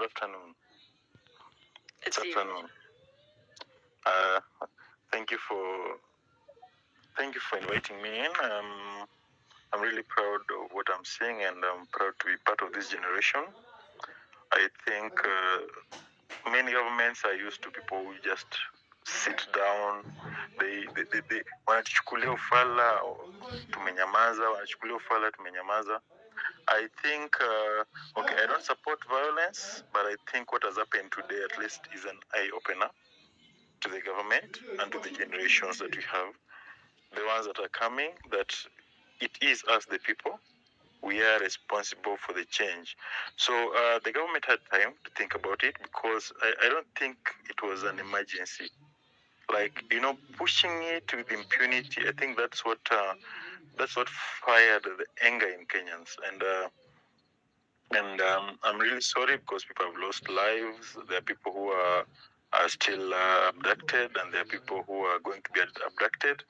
Good afternoon. It's afternoon. Thank you for inviting me in. I'm really proud of what I'm seeing, and I'm proud to be part of this generation. I think many governments are used to people who just sit down. They wanachukulia ufala tumenyamaza, wanachukulia ufala tumenyamaza. I think okay, I don't support violence, but I think what has happened today at least is an eye opener to the government and to the generations that we have, the ones that are coming, that it is us, the people, we are responsible for the change. So the government had time to think about it, because I don't think it was an emergency. Like, pushing it with impunity, I think that's what fired the anger in Kenyans. And I'm really sorry, because people have lost lives. There are people who are still abducted, and there are people who are going to be abducted.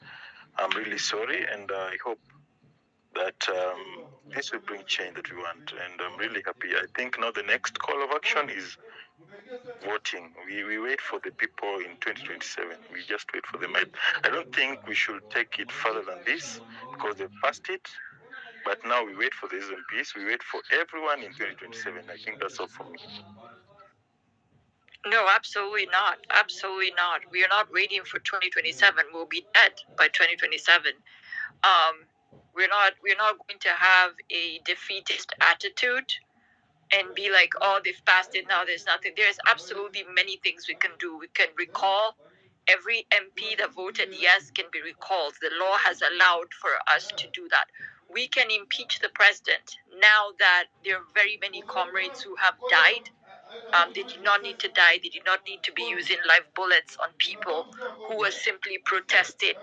I'm really sorry, and I hope that this will bring change that we want. And I'm really happy. I think now the next call of action is voting. We wait for the people in 2027. We just wait for them. I don't think we should take it further than this, because they've passed it. But now we wait for the MPs. We wait for everyone in 2027. I think that's all for me. No, absolutely not. Absolutely not. We are not waiting for 2027. We'll be dead by 2027. We're not going to have a defeatist attitude and be like, oh, they've passed it now. There's nothing. There's absolutely many things we can do. We can recall. Every MP that voted yes can be recalled. The law has allowed for us to do that. We can impeach the president now that there are very many comrades who have died. They did not need to die. They did not need to be using live bullets on people who were simply protesting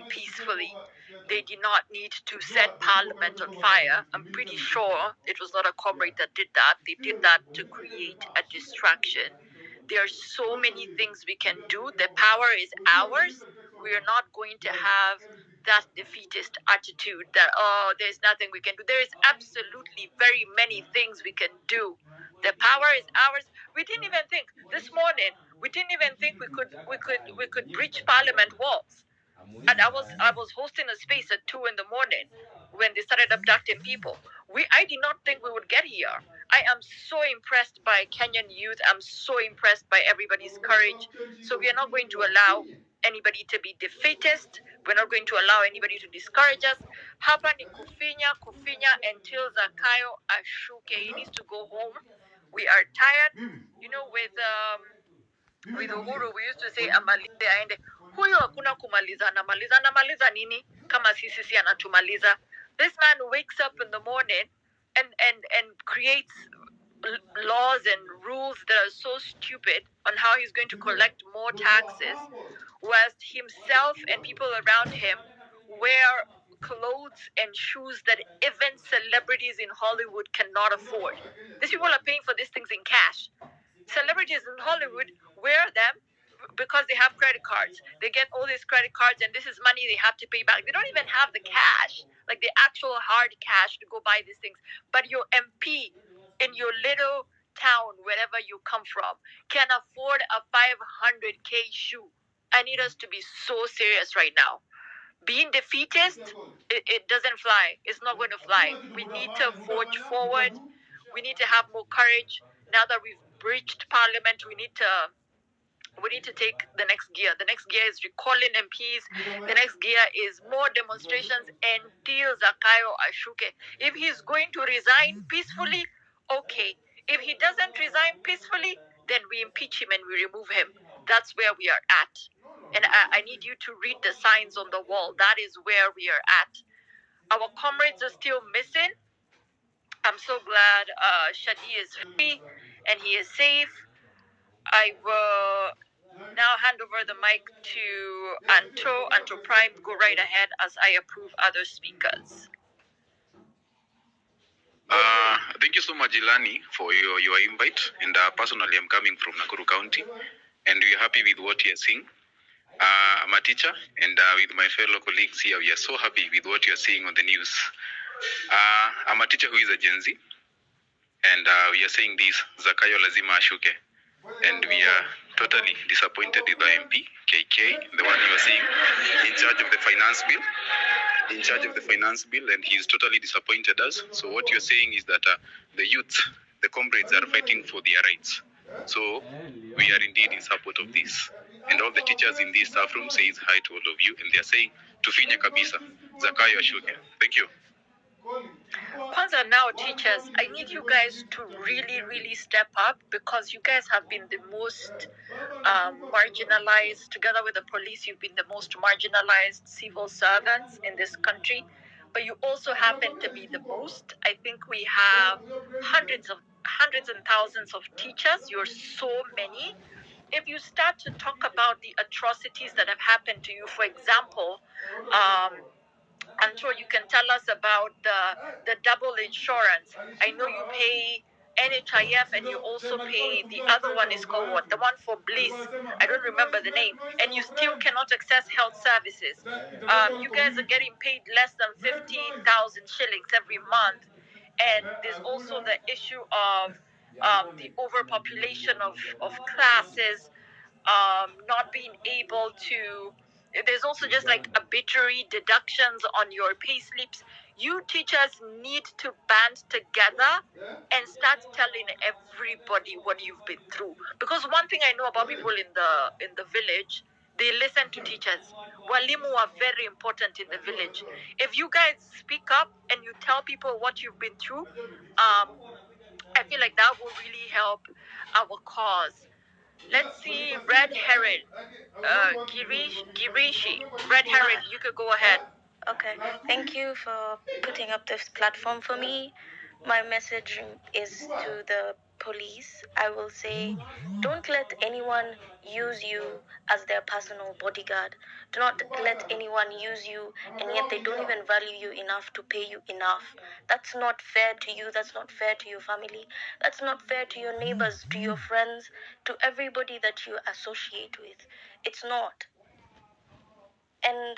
peacefully. They did not need to set Parliament on fire. I'm pretty sure it was not a comrade that did that. They did that to create a distraction. There are so many things we can do. The power is ours. We are not going to have that defeatist attitude that, oh, there's nothing we can do. There is absolutely very many things we can do. The power is ours. We didn't even think this morning. We didn't even think we could breach Parliament walls. And I was hosting a space at 2 in the morning when they started abducting people. I did not think we would get here. I am so impressed by Kenyan youth. I'm so impressed by everybody's courage. So we are not going to allow anybody to be defeatist. We're not going to allow anybody to discourage us. Hapa ni kufinya until Zakayo ashuke. He needs to go home. We are tired. With Uhuru, we used to say amalize aende. Huyo hakuna kumaliza, anamaliza nini kama sisi anatumaliza. This man wakes up in the morning and creates laws and rules that are so stupid on how he's going to collect more taxes, whilst himself and people around him wear clothes and shoes that even celebrities in Hollywood cannot afford. These people are paying for these things in cash. Celebrities in Hollywood wear them because they have credit cards. They get all these credit cards, and this is money they have to pay back. They don't even have the cash, like the actual hard cash to go buy these things. But your MP in your little town, wherever you come from, can afford a 500K shoe. I need us to be so serious right now. Being defeatist, it doesn't fly. It's not going to fly. We need to forge forward. We need to have more courage. Now that we've breached Parliament, we need to take the next gear. The next gear is recalling MPs. The next gear is more demonstrations until Zakayo Ashuke. If he's going to resign peacefully, okay. If he doesn't resign peacefully, then we impeach him and we remove him. That's where we are at. And I need you to read the signs on the wall. That is where we are at. Our comrades are still missing. I'm so glad Shadi is free and he is safe. I will now hand over the mic to Anto Prime. Go right ahead as I approve other speakers. Thank you so much, Ilani, for your invite. And personally, I'm coming from Nakuru County, and we're happy with what you're seeing. I'm a teacher, and with my fellow colleagues here, we are so happy with what you're seeing on the news. I'm a teacher who is a Gen Z, And we are saying this, Zakayo lazima ashuke. And we are totally disappointed with the MP, KK, the one you are seeing, in charge of the finance bill. And he's totally disappointed us. So what you're saying is that the youth, the comrades are fighting for their rights. So we are indeed in support of this. And all the teachers in this staff room says hi to all of you, and they're saying, tufinye kabisa, Zakayo ashuke. Thank you. Kwanzaa now, teachers, I need you guys to really, really step up because you guys have been the most marginalized. Together with the police, you've been the most marginalized civil servants in this country. But you also happen to be the most. I think we have hundreds and thousands of teachers. You're so many. If you start to talk about the atrocities that have happened to you, for example, I'm sure you can tell us about the double insurance. I know you pay NHIF and you also pay the other one is called what? The one for Bliss. I don't remember the name. And you still cannot access health services. You guys are getting paid less than 15,000 shillings every month. And there's also the issue of the overpopulation of classes, not being able to. There's also just like arbitrary deductions on your pay slips. You teachers need to band together and start telling everybody what you've been through. Because one thing I know about people in the village, they listen to teachers. Walimu are very important in the village. If you guys speak up and you tell people what you've been through, I feel like that will really help our cause. Let's see, Red Herring, Girishi. Red Herring, you could go ahead. Okay, thank you for putting up this platform for me. My message is to the police. I will say, don't let anyone use you as their personal bodyguard. Do not let anyone use you, and yet they don't even value you enough to pay you enough. That's not fair to you. That's not fair to your family. That's not fair to your neighbors, to your friends, to everybody that you associate with. It's not. And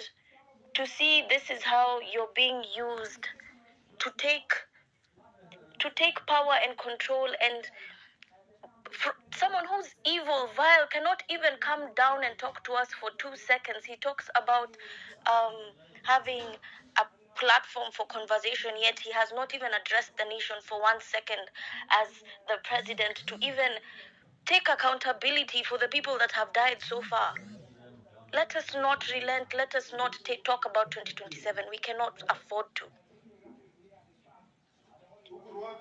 to see this is how you're being used to take power and control, and someone who's evil, vile, cannot even come down and talk to us for 2 seconds. He talks about having a platform for conversation, yet he has not even addressed the nation for 1 second as the president to even take accountability for the people that have died so far. Let us not relent. Let us not talk about 2027. We cannot afford to.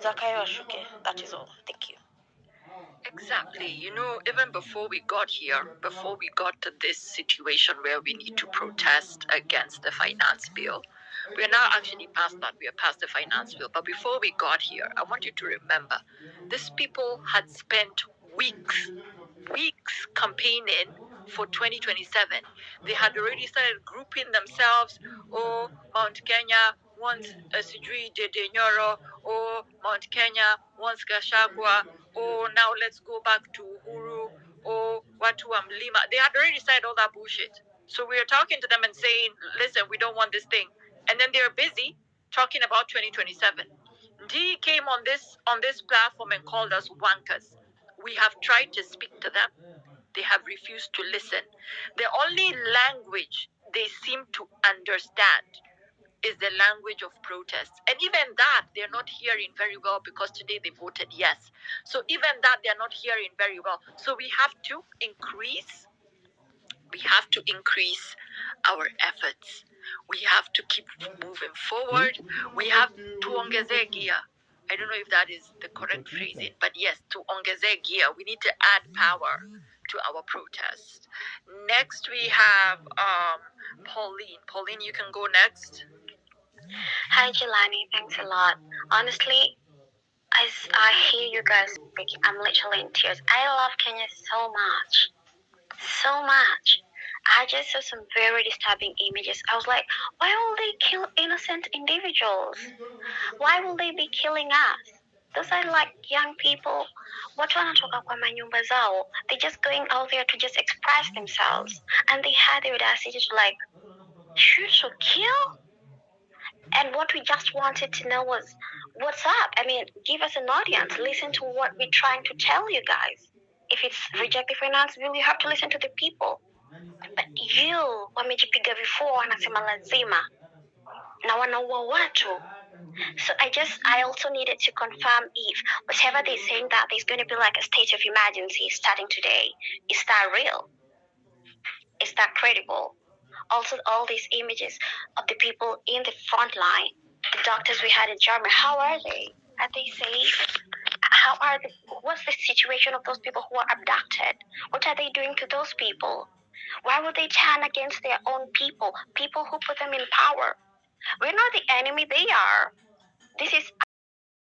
Zakayo Ashuke, that is all. Thank you. Exactly. You know, even before we got here, before we got to this situation where we need to protest against the finance bill, we are now actually past that. We are past the finance bill. But before we got here, I want you to remember these people had spent weeks campaigning for 2027. They had already started grouping themselves. Oh, Mount Kenya wants Sijui de Nyoro. Oh, Mount Kenya wants Gashagwa. Oh, now let's go back to Uhuru. Oh, Watu wa Mlima. They had already started all that bullshit. So we are talking to them and saying, listen, we don't want this thing. And then they're busy talking about 2027. D came on this platform and called us wankers. We have tried to speak to them. They have refused to listen. The only language they seem to understand is the language of protest. And even that, they're not hearing very well because today they voted yes. So even that, they're not hearing very well. So we have to increase our efforts. We have to keep moving forward. We have to ongeze gear. I don't know if that is the correct phrasing, but yes, to ongeze gear. We need to add power to our protest. Next, we have Pauline. Pauline, you can go next. Hi, Jelani. Thanks a lot. Honestly, I hear you guys speaking. I'm literally in tears. I love Kenya so much. So much. I just saw some very disturbing images. I was like, why will they kill innocent individuals? Why will they be killing us? Those are like young people. Watu wanatoka kwa manyumba zao. They're just going out there to just express themselves. And they had the audacity to like, shoot or kill? And what we just wanted to know was, what's up? I mean, give us an audience. Listen to what we're trying to tell you guys. If it's rejected finance bill, you have to listen to the people. But you wamejipiga vifua wanasema lazima na wanaua watu. So I also needed to confirm if whatever they're saying that there's going to be like a state of emergency starting today, is that real? Is that credible? Also, all these images of the people in the front line, the doctors we had in Germany, how are they? Are they safe? What's the situation of those people who are abducted? What are they doing to those people? Why would they turn against their own people who put them in power? We're not the enemy, they are. This is